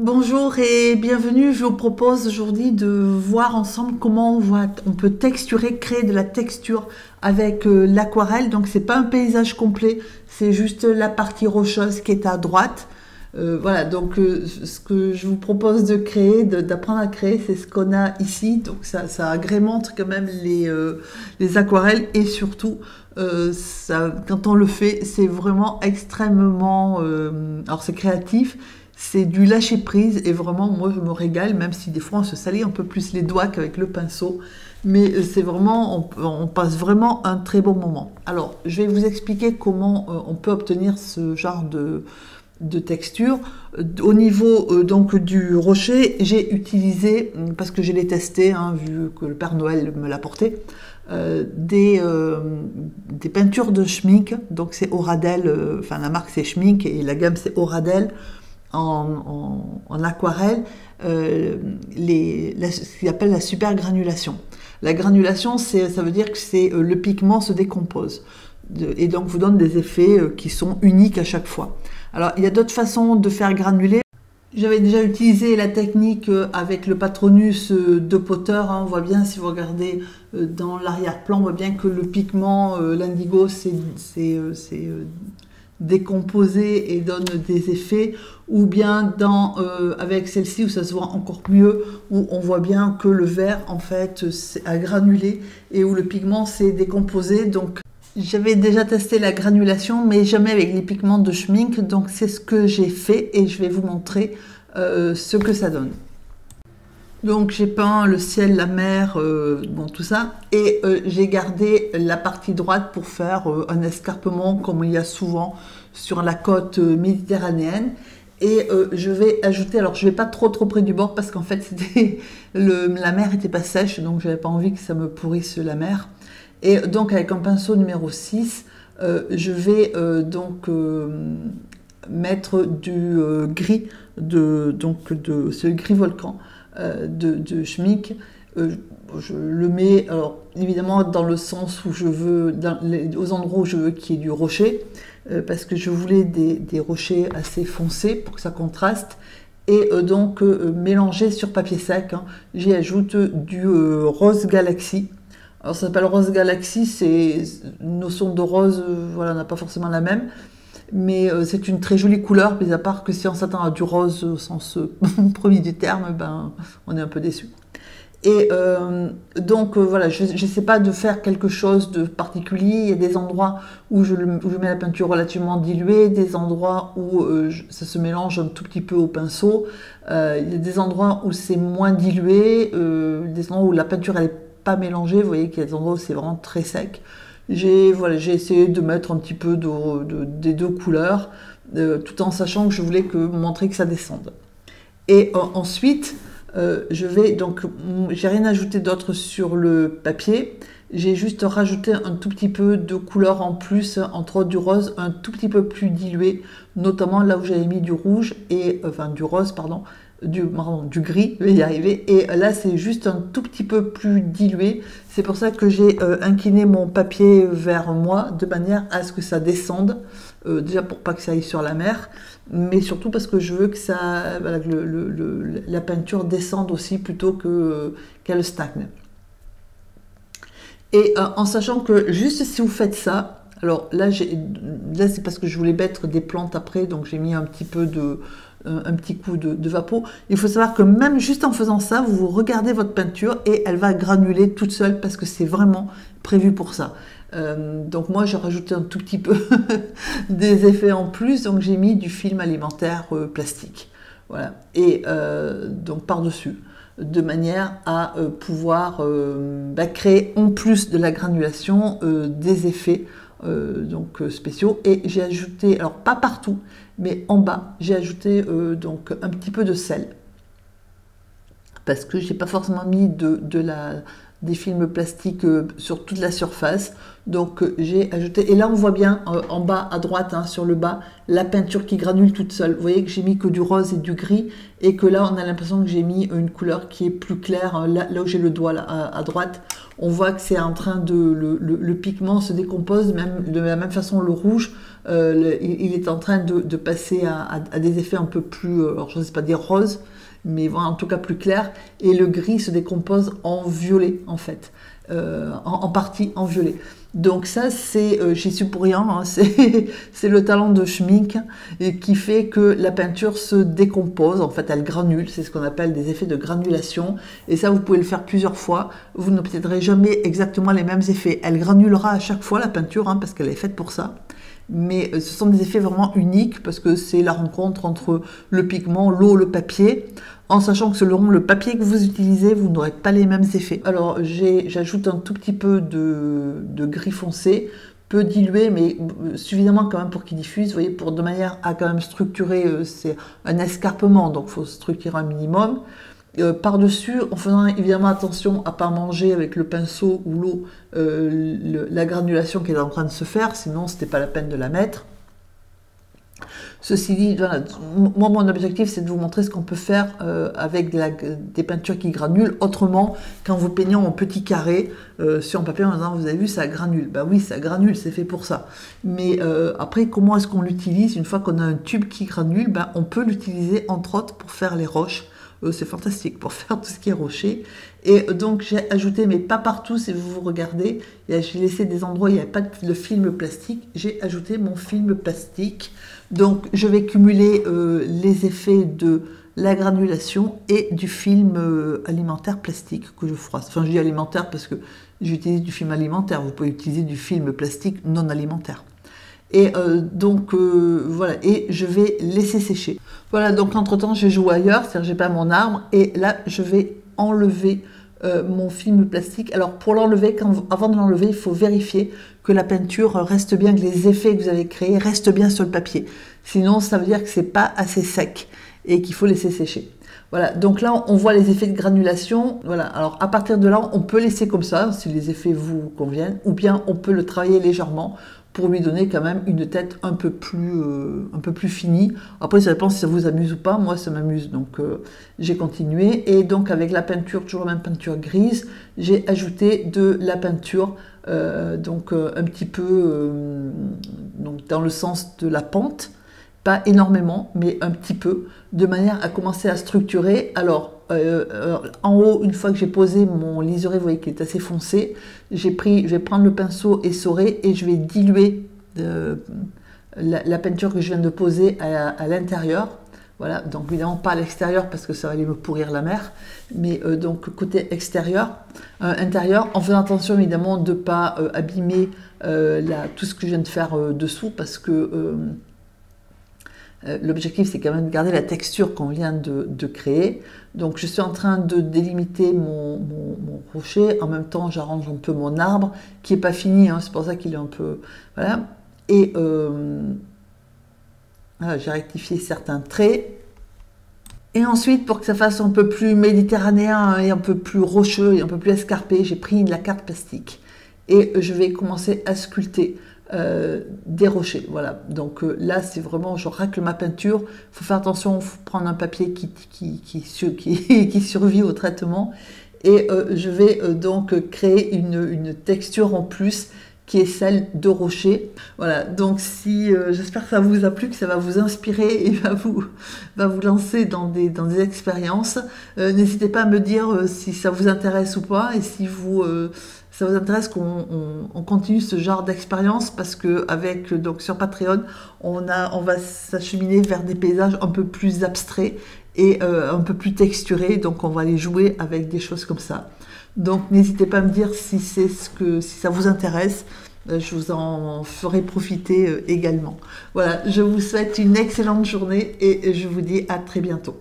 Bonjour et bienvenue. Je vous propose aujourd'hui de voir ensemble comment on peut texturer, créer de la texture avec l'aquarelle. Donc c'est pas un paysage complet, c'est juste la partie rocheuse qui est à droite. Voilà, donc ce que je vous propose de créer, d'apprendre à créer, c'est ce qu'on a ici. Donc ça agrémente quand même les aquarelles et surtout, quand on le fait, c'est vraiment extrêmement... alors c'est créatif, c'est du lâcher prise et vraiment moi je me régale, même si des fois on se salit un peu plus les doigts qu'avec le pinceau, mais c'est vraiment, on passe vraiment un très bon moment. Alors je vais vous expliquer comment on peut obtenir ce genre de texture. Au niveau donc du rocher, j'ai utilisé, parce que je l'ai testé, hein, vu que le Père Noël me l'a porté, des peintures de Schmincke. Donc c'est Oradel, enfin la marque c'est Schmincke et la gamme c'est Oradel en aquarelle, ce qu'ils appellent la super granulation. La granulation, ça veut dire que le pigment se décompose et donc vous donne des effets qui sont uniques à chaque fois. Alors il y a d'autres façons de faire granuler. J'avais déjà utilisé la technique avec le Patronus de Potter, hein. On voit bien, si vous regardez dans l'arrière-plan, on voit bien que le pigment, l'indigo, c'est décomposé et donne des effets, ou bien avec celle-ci où ça se voit encore mieux, où on voit bien que le vert en fait a granulé et où le pigment s'est décomposé. Donc j'avais déjà testé la granulation mais jamais avec les pigments de Schmincke, donc c'est ce que j'ai fait et je vais vous montrer ce que ça donne. Donc j'ai peint le ciel, la mer, bon tout ça, et j'ai gardé la partie droite pour faire un escarpement comme il y a souvent sur la côte méditerranéenne. Et je vais ajouter, alors je vais pas trop près du bord parce qu'en fait la mer était pas sèche, donc j'avais pas envie que ça me pourrisse la mer. Et donc avec un pinceau numéro 6, je vais mettre du gris, ce gris volcan de Schmincke. Je le mets, alors évidemment dans le sens où je veux, aux endroits où je veux qu'il y ait du rocher, parce que je voulais des rochers assez foncés pour que ça contraste. Et mélanger sur papier sec, hein, j'y ajoute du rose galaxy. Alors ça s'appelle rose galaxy, c'est une notion de rose, voilà, on n'a pas forcément la même. Mais c'est une très jolie couleur, mais à part que si on s'attend à du rose au sens premier du terme, ben, on est un peu déçu. Et voilà, je n'essaie pas de faire quelque chose de particulier. Il y a des endroits où je mets la peinture relativement diluée, des endroits où ça se mélange un tout petit peu au pinceau. Il y a des endroits où c'est moins dilué, des endroits où la peinture elle n'est pas mélangée. Vous voyez qu'il y a des endroits où c'est vraiment très sec. J'ai essayé de mettre un petit peu des deux couleurs, tout en sachant que je voulais montrer que ça descende. Et ensuite, j'ai rien ajouté d'autre sur le papier. J'ai juste rajouté un tout petit peu de couleur en plus, entre autres du rose, un tout petit peu plus dilué, notamment là où j'avais mis du rouge, enfin du rose, pardon, du gris, je vais y arriver, et là c'est juste un tout petit peu plus dilué. C'est pour ça que j'ai incliné mon papier vers moi, de manière à ce que ça descende, déjà pour pas que ça aille sur la mer, mais surtout parce que je veux que la peinture descende aussi plutôt qu'elle stagne. Et en sachant que juste si vous faites ça, alors là c'est parce que je voulais mettre des plantes après, donc j'ai mis un petit coup de vapeau. Il faut savoir que même juste en faisant ça, vous regardez votre peinture et elle va granuler toute seule parce que c'est vraiment prévu pour ça. Donc moi j'ai rajouté un tout petit peu des effets en plus, donc j'ai mis du film alimentaire plastique, voilà, et donc par-dessus, de manière à pouvoir créer en plus de la granulation des effets spéciaux. Et j'ai ajouté, alors pas partout, mais en bas, j'ai ajouté un petit peu de sel, parce que j'ai pas forcément mis des films plastiques sur toute la surface. Donc j'ai ajouté, et là on voit bien en bas à droite, hein, sur le bas, la peinture qui granule toute seule. Vous voyez que j'ai mis que du rose et du gris, et que là on a l'impression que j'ai mis une couleur qui est plus claire, hein, là où j'ai le doigt là, à droite. On voit que c'est en train de, le pigment se décompose, même de la même façon le rouge, il est en train de passer à des effets un peu plus, alors je ne sais pas dire rose, mais voilà, en tout cas plus clair, et le gris se décompose en violet en fait, en partie en violet. Donc ça, c'est, j'y suis pour rien, hein, c'est le talent de Schmincke qui fait que la peinture se décompose, en fait elle granule, c'est ce qu'on appelle des effets de granulation, et ça vous pouvez le faire plusieurs fois, vous n'obtiendrez jamais exactement les mêmes effets. Elle granulera à chaque fois la peinture, hein, parce qu'elle est faite pour ça. Mais ce sont des effets vraiment uniques parce que c'est la rencontre entre le pigment, l'eau, le papier, en sachant que selon le papier que vous utilisez, vous n'aurez pas les mêmes effets. Alors j'ajoute un tout petit peu de gris foncé, peu dilué, mais suffisamment quand même pour qu'il diffuse, vous voyez, de manière à quand même structurer, c'est un escarpement, donc il faut structurer un minimum. Par-dessus, en faisant évidemment attention à ne pas manger avec le pinceau ou l'eau la granulation qui est en train de se faire, sinon ce n'était pas la peine de la mettre. Ceci dit, voilà, moi mon objectif c'est de vous montrer ce qu'on peut faire avec des peintures qui granulent autrement qu'en vous peignant en petits carrés sur un papier en disant vous avez vu ça granule. Ben oui, ça granule, c'est fait pour ça. Mais après, comment est-ce qu'on l'utilise? Une fois qu'on a un tube qui granule, ben, on peut l'utiliser entre autres pour faire les roches. C'est fantastique pour faire tout ce qui est rocher. Et donc j'ai ajouté, mais pas partout, si vous regardez, j'ai laissé des endroits où il n'y avait pas de film plastique, j'ai ajouté mon film plastique. Donc je vais cumuler les effets de la granulation et du film alimentaire plastique que je froisse. Enfin je dis alimentaire parce que j'utilise du film alimentaire, vous pouvez utiliser du film plastique non alimentaire. Et donc voilà, et je vais laisser sécher. Voilà, donc entre temps je joue ailleurs, c'est-à-dire j'ai pas mon arbre, et là je vais enlever mon film plastique. Alors pour l'enlever, avant de l'enlever, il faut vérifier que la peinture reste bien, que les effets que vous avez créés restent bien sur le papier. Sinon ça veut dire que c'est pas assez sec et qu'il faut laisser sécher. Voilà, donc là on voit les effets de granulation. Voilà, alors à partir de là on peut laisser comme ça si les effets vous conviennent, ou bien on peut le travailler légèrement pour lui donner quand même une tête un peu plus finie. Après, ça dépend si ça vous amuse ou pas. Moi, ça m'amuse, donc j'ai continué. Et donc, avec la peinture, toujours la même peinture grise, j'ai ajouté de la peinture, donc un petit peu donc dans le sens de la pente. Pas énormément, mais un petit peu, de manière à commencer à structurer. Alors, en haut, une fois que j'ai posé mon liseré, vous voyez qu'il est assez foncé, je vais prendre le pinceau essoré et je vais diluer la peinture que je viens de poser à l'intérieur. Voilà, donc évidemment pas à l'extérieur parce que ça va aller me pourrir la mer, mais donc côté extérieur, intérieur, en faisant attention évidemment de ne pas abîmer tout ce que je viens de faire dessous, parce que l'objectif, c'est quand même de garder la texture qu'on vient de créer. Donc, je suis en train de délimiter mon rocher. En même temps, j'arrange un peu mon arbre, qui n'est pas fini, hein, c'est pour ça qu'il est un peu... Voilà. Et voilà, j'ai rectifié certains traits. Et ensuite, pour que ça fasse un peu plus méditerranéen et un peu plus rocheux et un peu plus escarpé, j'ai pris de la carte plastique. Et je vais commencer à sculpter des rochers. Voilà, donc là c'est vraiment, je racle ma peinture, il faut faire attention, il faut prendre un papier qui survit au traitement, et je vais donc créer une texture en plus qui est celle de rocher. Voilà, donc si j'espère que ça vous a plu, que ça va vous inspirer et va vous lancer dans des expériences. N'hésitez pas à me dire si ça vous intéresse ou pas, et si ça vous intéresse qu'on continue ce genre d'expérience, parce que donc sur Patreon, on va s'acheminer vers des paysages un peu plus abstraits et un peu plus texturés, donc on va aller jouer avec des choses comme ça. Donc n'hésitez pas à me dire si ça vous intéresse, je vous en ferai profiter également. Voilà, je vous souhaite une excellente journée et je vous dis à très bientôt.